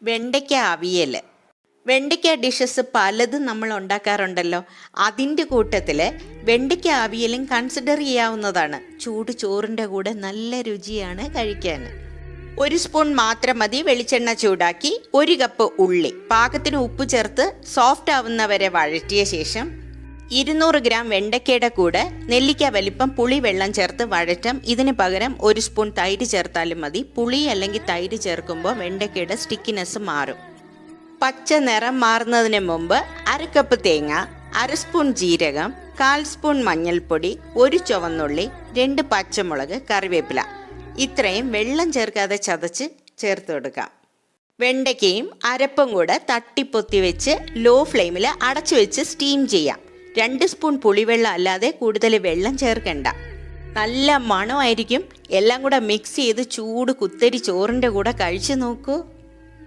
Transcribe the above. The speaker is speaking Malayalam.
വെണ്ടയ്ക്ക അവിയൽ. വെണ്ടയ്ക്ക ഡിഷസ് പലതും നമ്മൾ ഉണ്ടാക്കാറുണ്ടല്ലോ. അതിൻ്റെ കൂട്ടത്തിൽ വെണ്ടയ്ക്ക അവിയലും കൺസിഡർ ചെയ്യാവുന്നതാണ്. ചൂട് ചോറിൻ്റെ കൂടെ നല്ല രുചിയാണ് കഴിക്കാൻ. 1 സ്പൂൺ മാത്രം മതി വെളിച്ചെണ്ണ ചൂടാക്കി 1 കപ്പ് ഉള്ളി പാകത്തിന് ഉപ്പ് ചേർത്ത് സോഫ്റ്റ് ആവുന്നവരെ വഴറ്റിയ ശേഷം 200 ഗ്രാം വെണ്ടയ്ക്കയുടെ കൂടെ നെല്ലിക്ക വലിപ്പം പുളി വെള്ളം ചേർത്ത് വഴറ്റാം. ഇതിന് പകരം 1 സ്പൂൺ തൈര് ചേർത്താലും മതി. പുളി അല്ലെങ്കിൽ തൈര് ചേർക്കുമ്പോൾ വെണ്ടയ്ക്കയുടെ സ്റ്റിക്കിനെസ് മാറും. പച്ച നിറം മാറുന്നതിന് മുമ്പ് 1 കപ്പ് തേങ്ങ, 1 സ്പൂൺ ജീരകം, 1/4 സ്പൂൺ മഞ്ഞൾപ്പൊടി, 1 ചുവന്നുള്ളി, 2 പച്ചമുളക്, കറിവേപ്പില ഇത്രയും വെള്ളം ചേർക്കാതെ ചതച്ച് ചേർത്ത് കൊടുക്കാം. വെണ്ടയ്ക്കയും അരപ്പും കൂടെ തട്ടിപ്പൊത്തി വെച്ച് ലോ ഫ്ലെയിമിൽ അടച്ചു വെച്ച് സ്റ്റീം ചെയ്യാം. 2 സ്പൂൺ പുളിവെള്ളം അല്ലാതെ കൂടുതൽ വെള്ളം ചേർക്കണ്ട. നല്ല മണമായിരിക്കും. എല്ലാം കൂടെ മിക്സ് ചെയ്ത് ചൂട് കുത്തരി ചോറിൻ്റെ കൂടെ കഴിച്ചു നോക്കൂ.